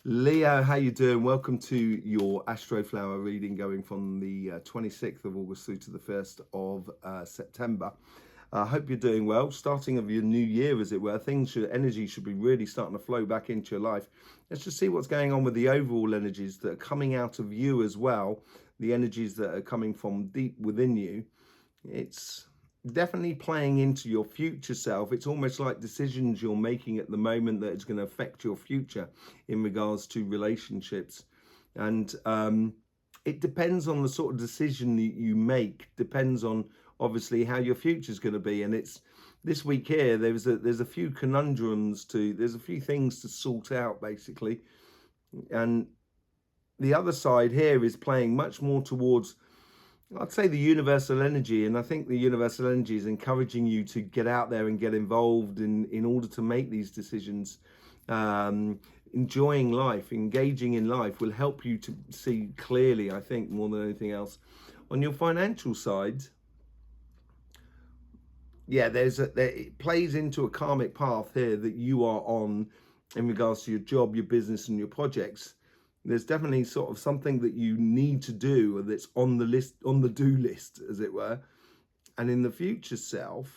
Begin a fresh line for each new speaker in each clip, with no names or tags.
Leo, how you doing? Welcome to your Astroflower reading going from the 26th of August through to the 1st of September. I hope you're doing well. Starting of your new year, as it were, energy should be really starting to flow back into your life. Let's just see what's going on with the overall energies that are coming out of you as well. The energies that are coming from deep within you. It's definitely playing into your future self. It's almost like decisions you're making at the moment that it's going to affect your future in regards to relationships. And it depends on the sort of decision that you make, depends on obviously how your future is going to be. And it's this week here, there's a few conundrums there's a few things to sort out basically. And the other side here is playing much more towards, I'd say, the universal energy. And I think the universal energy is encouraging you to get out there and get involved in order to make these decisions. Enjoying life, engaging in life will help you to see clearly, I think, more than anything else. On your financial side, yeah, it plays into a karmic path here that you are on in regards to your job, your business, and your projects. There's definitely sort of something that you need to do that's on the list, on the do list, as it were. And in the future self,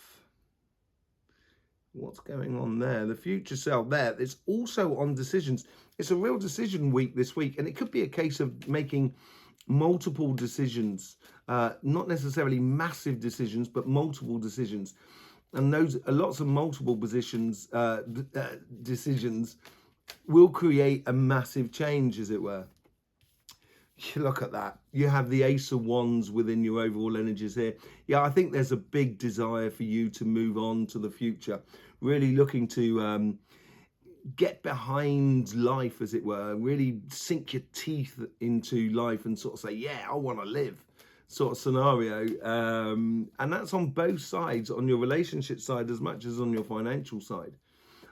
what's going on there? The future self there, it's also on decisions. It's a real decision week this week, and it could be a case of making multiple decisions, not necessarily massive decisions, but multiple decisions. And those lots of multiple decisions will create a massive change, as it were. Look at that. You have the Ace of Wands within your overall energies here. Yeah, I think there's a big desire for you to move on to the future. Really looking to get behind life, as it were. Really sink your teeth into life and sort of say, yeah, I want to live, sort of scenario. And that's on both sides, on your relationship side as much as on your financial side.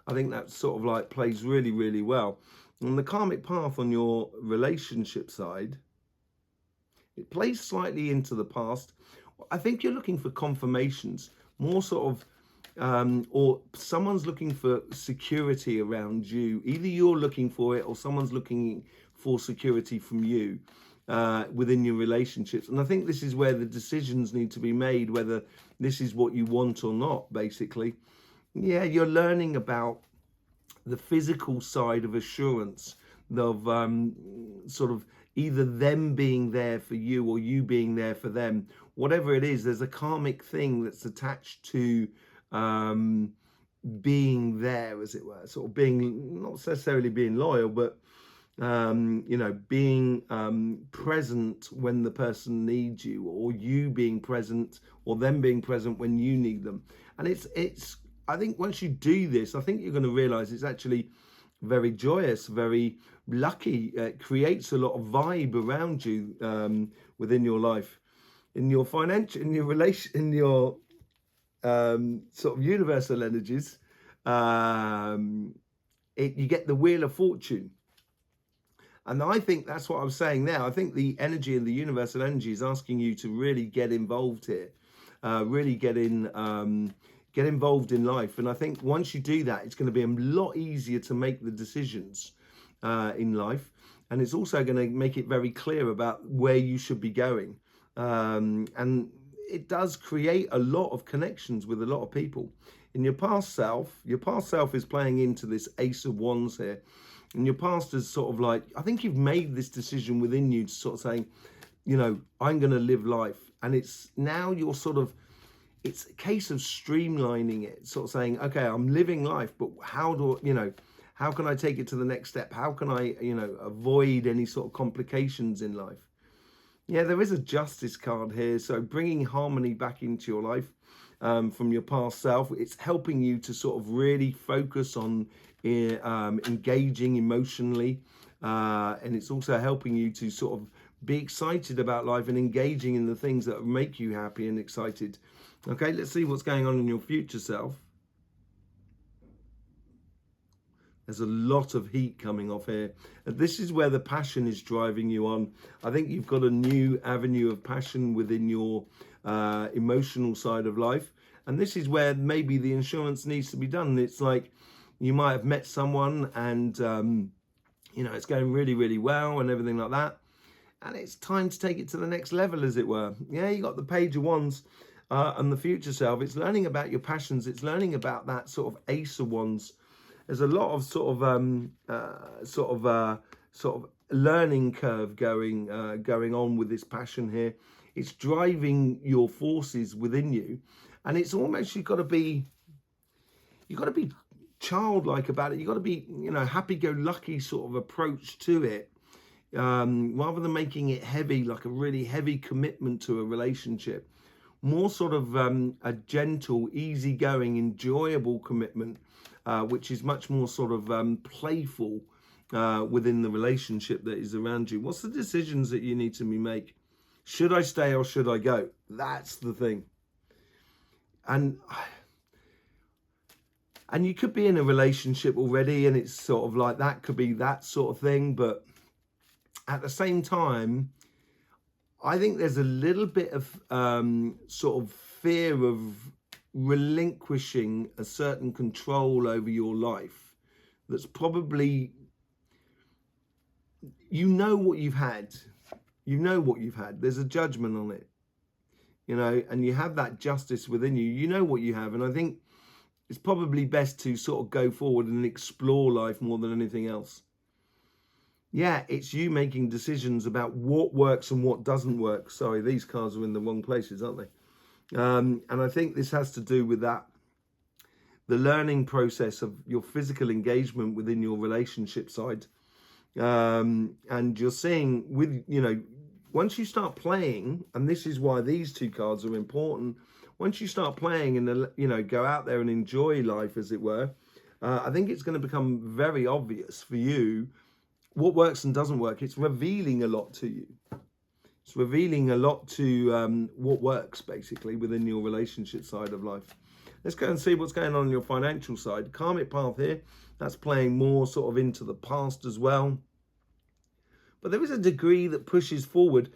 I think that sort of like plays really, really well. And the karmic path on your relationship side, it plays slightly into the past. I think you're looking for confirmations, more sort of, or someone's looking for security around you. Either you're looking for it or someone's looking for security from you within your relationships. And I think this is where the decisions need to be made, whether this is what you want or not, basically. Yeah, you're learning about the physical side of assurance, of sort of either them being there for you or you being there for them. Whatever it is, there's a karmic thing that's attached to being there, as it were, sort of being, not necessarily being loyal, but being present when the person needs you, or you being present, or them being present when you need them. And it's I think once you do this, I think you're going to realize it's actually very joyous, very lucky. It creates a lot of vibe around you within your life, in your financial, in your relation, in your sort of universal energies. You get the Wheel of Fortune. And I think that's what I was saying there. I think the energy and the universal energy is asking you to really get involved here, really get involved in life. And I think once you do that, it's going to be a lot easier to make the decisions in life. And it's also going to make it very clear about where you should be going. And it does create a lot of connections with a lot of people. In your past self is playing into this Ace of Wands here. And your past is sort of like, I think you've made this decision within you to sort of saying, I'm going to live life. And it's now you're sort of, it's a case of streamlining it, sort of saying, okay, I'm living life, but how can I take it to the next step? How can I, avoid any sort of complications in life? Yeah, there is a Justice card here. So bringing harmony back into your life from your past self, it's helping you to sort of really focus on engaging emotionally. And it's also helping you to sort of be excited about life and engaging in the things that make you happy and excited. Okay, let's see what's going on in your future self. There's a lot of heat coming off here. And this is where the passion is driving you on. I think you've got a new avenue of passion within your emotional side of life. And this is where maybe the insurance needs to be done. It's like you might have met someone and You know, it's going really, really well and everything like that. And it's time to take it to the next level, as it were. Yeah, you got the Page of Wands and the future self. It's learning about your passions. It's learning about that sort of Ace of Wands. There's a lot of sort of learning curve going on with this passion here. It's driving your forces within you, and it's almost you've got to be childlike about it. You've got to be, you know, happy-go-lucky sort of approach to it, rather than making it heavy, like a really heavy commitment to a relationship. More sort of a gentle, easygoing, enjoyable commitment, which is much more sort of playful within the relationship that is around you. What's the decisions that you need to make? Should I stay or should I go? That's the thing. And you could be in a relationship already, and it's sort of like that could be that sort of thing. But at the same time, I think there's a little bit of sort of fear of relinquishing a certain control over your life. That's probably, you know what you've had. You know what you've had. There's a judgment on it, you know, and you have that justice within you. You know what you have. And I think it's probably best to sort of go forward and explore life more than anything else. Yeah, it's you making decisions about what works and what doesn't work. Sorry, these cards are in the wrong places, aren't they? And I think this has to do with that. The learning process of your physical engagement within your relationship side. And you're seeing with, you know, once you start playing, and this is why these two cards are important. Once you start playing and, you know, go out there and enjoy life, as it were, I think it's going to become very obvious for you what works and doesn't work. It's revealing a lot to you. It's revealing a lot to what works, basically, within your relationship side of life. Let's go and see what's going on your financial side. Karmic path here, that's playing more sort of into the past as well. But there is a degree that pushes forward.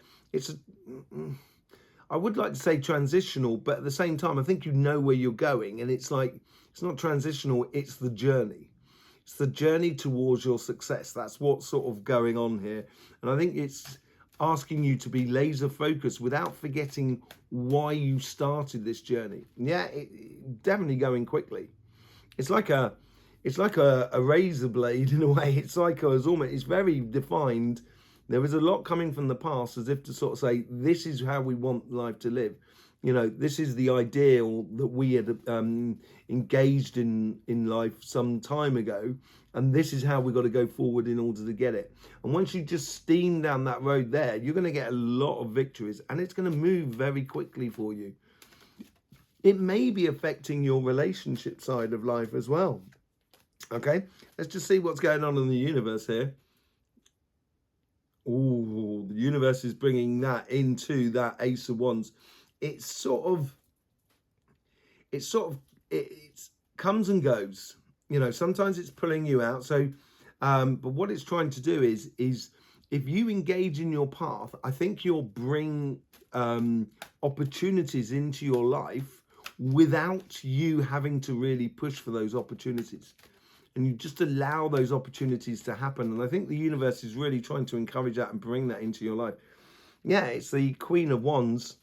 I would like to say transitional, but at the same time, I think you know where you're going. And it's like, it's not transitional, it's the journey. It's the journey towards your success. That's what's sort of going on here. And I think it's asking you to be laser focused without forgetting why you started this journey. Yeah, definitely going quickly. It's like a razor blade in a way. It's like it's very defined. There is a lot coming from the past, as if to sort of say, this is how we want life to live. You know, this is the ideal that we had engaged in life some time ago, and this is how we've got to go forward in order to get it. And once you just steam down that road there, you're going to get a lot of victories, and it's going to move very quickly for you. It may be affecting your relationship side of life as well. Okay, let's just see what's going on in the universe here. Oh, the universe is bringing that into that Ace of Wands. It comes and goes. You know, sometimes it's pulling you out. So, but what it's trying to do is if you engage in your path, I think you'll bring opportunities into your life without you having to really push for those opportunities. And you just allow those opportunities to happen. And I think the universe is really trying to encourage that and bring that into your life. Yeah, it's the Queen of Wands,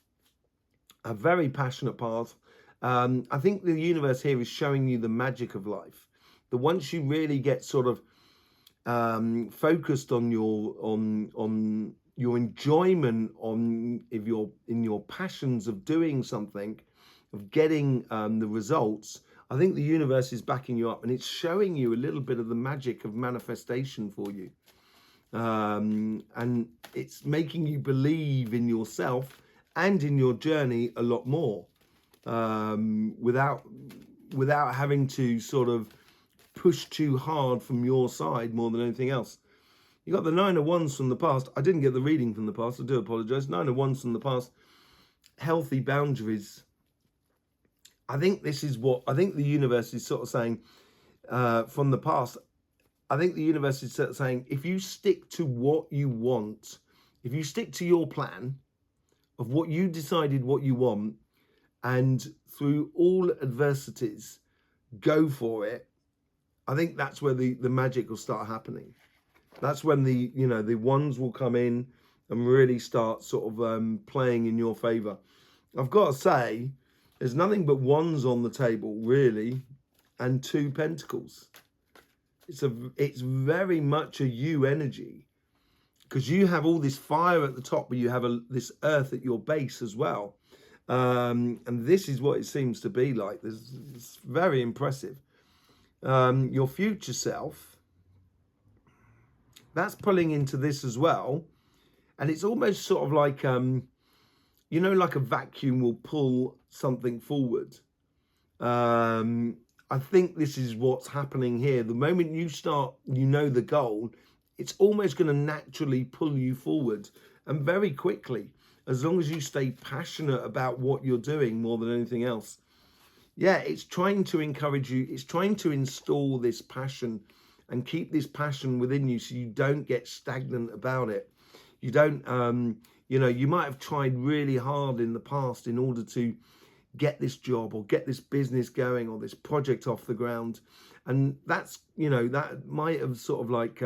a very passionate path. I think the universe here is showing you the magic of life. That once you really get sort of focused on your enjoyment in your passions of doing something, of getting the results, I think the universe is backing you up, and it's showing you a little bit of the magic of manifestation for you. And it's making you believe in yourself and in your journey a lot more, without having to sort of push too hard from your side more than anything else. You got the Nine of Wands from the past. I didn't get the reading from the past. I do apologize. Nine of Wands from the past. Healthy boundaries. I think this is what I think the universe is sort of saying from the past. I think the universe is sort of saying, if you stick to what you want, if you stick to your plan of what you decided what you want, and through all adversities, go for it, I think that's where the magic will start happening. That's when the, you know, the ones will come in and really start sort of playing in your favor. I've got to say, there's nothing but ones on the table, really, and 2 pentacles. It's very much a you energy, because you have all this fire at the top, but you have this earth at your base as well. And this is what it seems to be like. It's very impressive. Your future self, that's pulling into this as well. And it's almost sort of like, you know, like a vacuum will pull something forward. I think this is what's happening here. The moment you start, you know, the goal, it's almost going to naturally pull you forward, and very quickly, as long as you stay passionate about what you're doing more than anything else. Yeah, it's trying to encourage you. It's trying to install this passion and keep this passion within you, so you don't get stagnant about it. You don't, you know, you might have tried really hard in the past in order to get this job or get this business going or this project off the ground, and that's, you know, that might have sort of like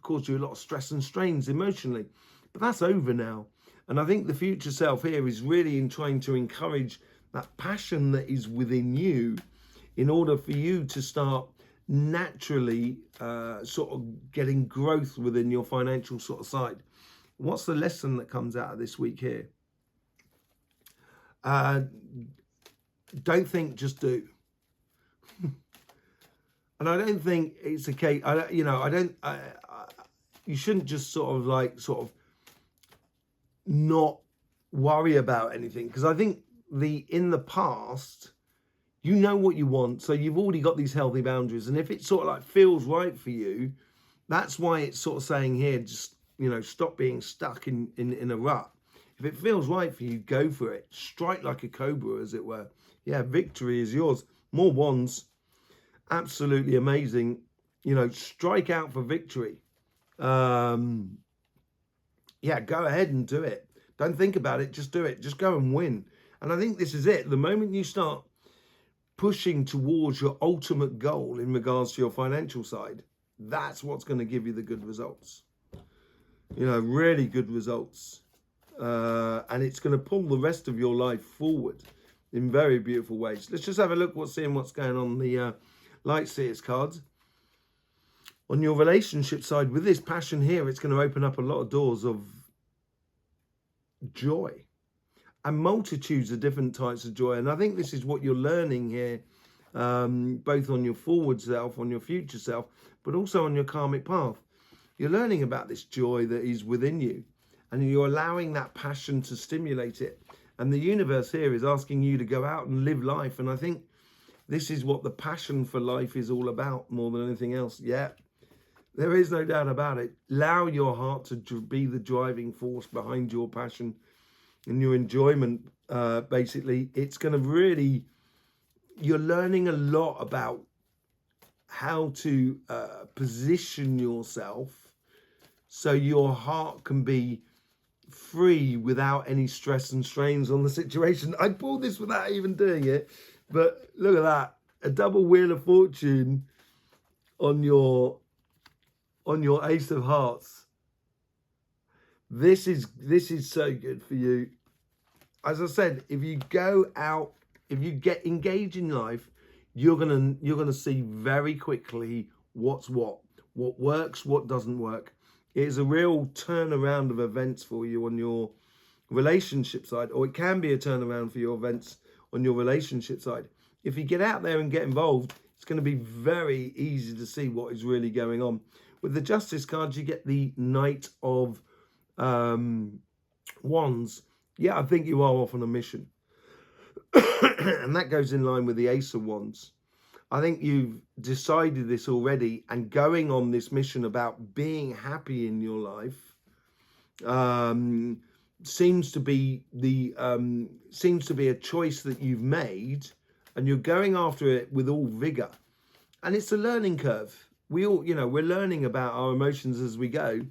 caused you a lot of stress and strains emotionally, but that's over now. And I think the future self here is really in trying to encourage that passion that is within you, in order for you to start naturally sort of getting growth within your financial sort of side. What's the lesson that comes out of this week here? Don't think, just do. And I don't think it's a case, you know, you shouldn't just sort of not worry about anything, because I think in the past, you know what you want, so you've already got these healthy boundaries, and if it sort of like feels right for you, that's why it's sort of saying here, just, you know, stop being stuck in a rut. If it feels right for you, go for it. Strike like a cobra, as it were. Yeah, victory is yours. More wands. Absolutely amazing. You know, strike out for victory. Yeah, go ahead and do it. Don't think about it. Just do it. Just go and win. And I think this is it. The moment you start pushing towards your ultimate goal in regards to your financial side, that's what's going to give you the good results. You know, really good results. And it's going to pull the rest of your life forward in very beautiful ways. Let's just have a look what's going on the Light Seers cards. On your relationship side, with this passion here, it's going to open up a lot of doors of joy and multitudes of different types of joy. And I think this is what you're learning here, both on your forward self, on your future self, but also on your karmic path. You're learning about this joy that is within you, and you're allowing that passion to stimulate it. And the universe here is asking you to go out and live life. And I think this is what the passion for life is all about more than anything else. Yeah, there is no doubt about it. Allow your heart to be the driving force behind your passion and your enjoyment. Basically, it's going to really, you're learning a lot about how to position yourself so your heart can be free without any stress and strains on the situation. I pulled this without even doing it, but look at that, a double wheel of fortune on your Ace of Hearts. This is so good for you. As I said, if you go out, if you get engaged in life, you're gonna see very quickly what works, what doesn't work. It is a real turnaround of events for you on your relationship side, or it can be a turnaround for your events on your relationship side. If you get out there and get involved, it's going to be very easy to see what is really going on. With the Justice cards, you get the Knight of Wands. Yeah, I think you are off on a mission. And that goes in line with the Ace of Wands. I think you've decided this already, and going on this mission about being happy in your life seems to be a choice that you've made, and you're going after it with all vigor. And it's a learning curve. We all, you know, we're learning about our emotions as we go.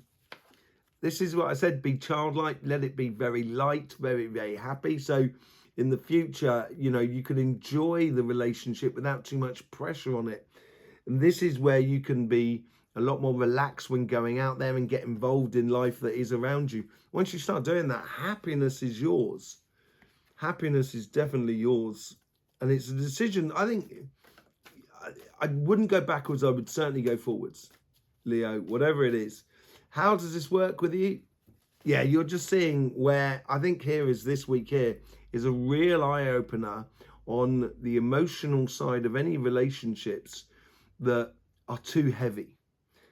This is what I said, be childlike, let it be very light, very, very happy. So in the future, you know, you can enjoy the relationship without too much pressure on it. And this is where you can be a lot more relaxed when going out there and get involved in life that is around you. Once you start doing that, happiness is yours. Happiness is definitely yours. And it's a decision. I think I wouldn't go backwards. I would certainly go forwards, Leo, whatever it is. How does this work with you? Yeah, you're just seeing where I think here is this week here is a real eye opener on the emotional side of any relationships that are too heavy.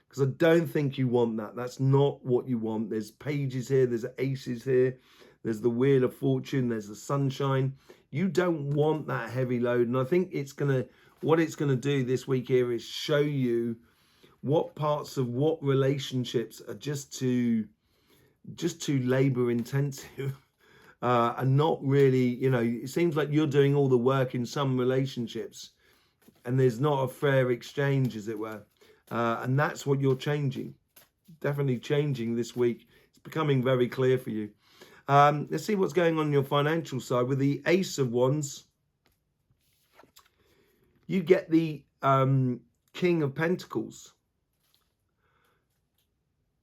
Because I don't think you want that. That's not what you want. There's pages here, there's aces here, there's the wheel of fortune, there's the sunshine. You don't want that heavy load. And I think what it's gonna do this week here is show you what parts of what relationships are just too labor intensive. And not really, it seems like you're doing all the work in some relationships and there's not a fair exchange, as it were. And that's what you're changing, definitely changing this week. It's becoming very clear for you. Let's see what's going on your financial side. With the Ace of Wands, you get the King of Pentacles.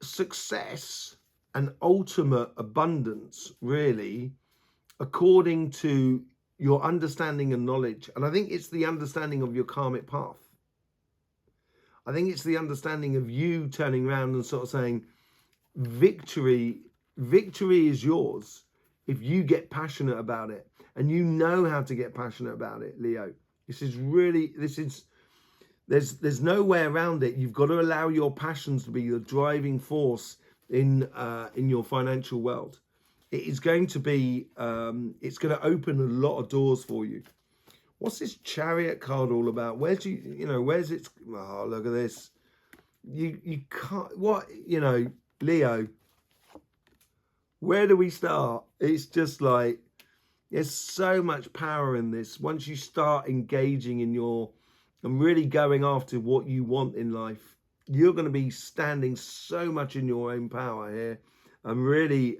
Success and ultimate abundance, really, according to your understanding and knowledge. And I think it's the understanding of your karmic path. I think it's the understanding of you turning around and sort of saying, victory is yours if you get passionate about it. And you know how to get passionate about it, Leo. There's no way around it. You've got to allow your passions to be the driving force in your financial world. It is going to be, it's going to open a lot of doors for you. What's this Chariot card all about? Where's it? Oh, look at this. You can't, Leo, where do we start? It's just like, there's so much power in this. Once you start engaging in and really going after what you want in life, you're going to be standing so much in your own power here. And really,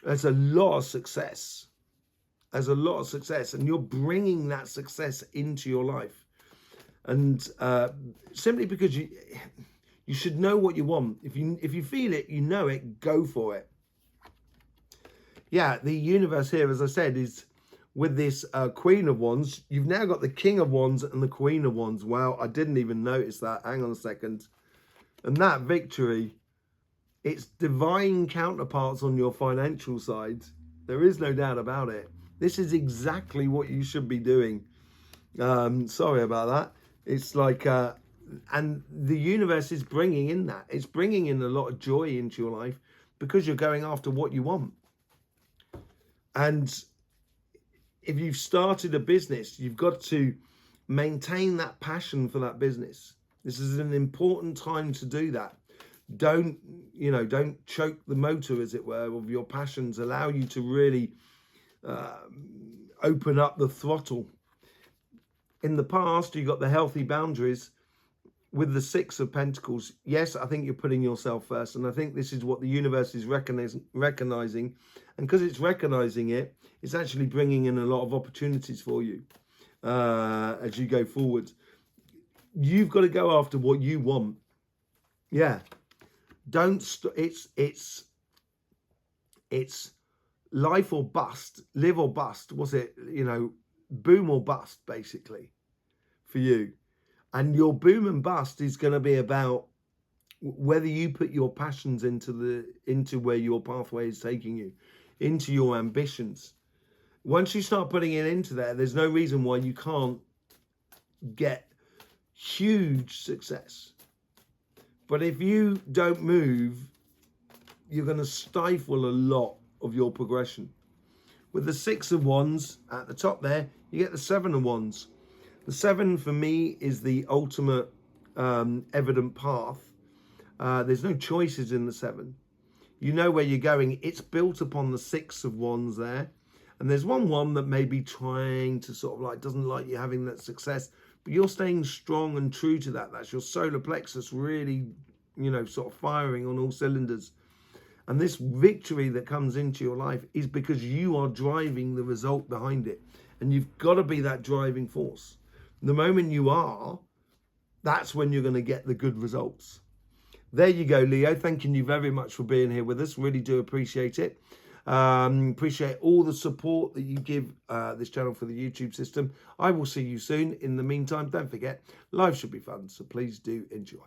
there's a lot of success. There's a lot of success. And you're bringing that success into your life. And simply because you should know what you want. If you feel it, you know it, go for it. Yeah, the universe here, as I said, is with this Queen of Wands. You've now got the King of Wands and the Queen of Wands. Wow, I didn't even notice that. Hang on a second. And that victory, it's divine counterparts on your financial side. There is no doubt about it. This is exactly what you should be doing. Sorry about that. It's like, and the universe is bringing in that. It's bringing in a lot of joy into your life because you're going after what you want. And if you've started a business, you've got to maintain that passion for that business. This is an important time to do that. Don't choke the motor, as it were, of your passions. Allow you to really open up the throttle. In the past, you got the healthy boundaries. With the Six of Pentacles, yes, I think you're putting yourself first. And I think this is what the universe is recognizing. And because it's recognizing it, it's actually bringing in a lot of opportunities for you as you go forward. You've got to go after what you want. Yeah. It's life or bust, live or bust. Was it, boom or bust, basically, for you. And your boom and bust is going to be about whether you put your passions into where your pathway is taking you, into your ambitions. Once you start putting it into there, there's no reason why you can't get huge success. But if you don't move, you're going to stifle a lot of your progression. With the Six of Wands at the top there, you get the Seven of Wands. The Seven for me is the ultimate evident path. There's no choices in the Seven. You know where you're going. It's built upon the Six of Wands there. And there's one that may be trying to sort of like, doesn't like you having that success, but you're staying strong and true to that. That's your solar plexus really, sort of firing on all cylinders. And this victory that comes into your life is because you are driving the result behind it. And you've got to be that driving force. The moment you are, that's when you're going to get the good results. There you go, Leo. Thanking you very much for being here with us. Really do appreciate it. Appreciate all the support that you give this channel for the YouTube system. I will see you soon. In the meantime, don't forget, life should be fun, so please do enjoy.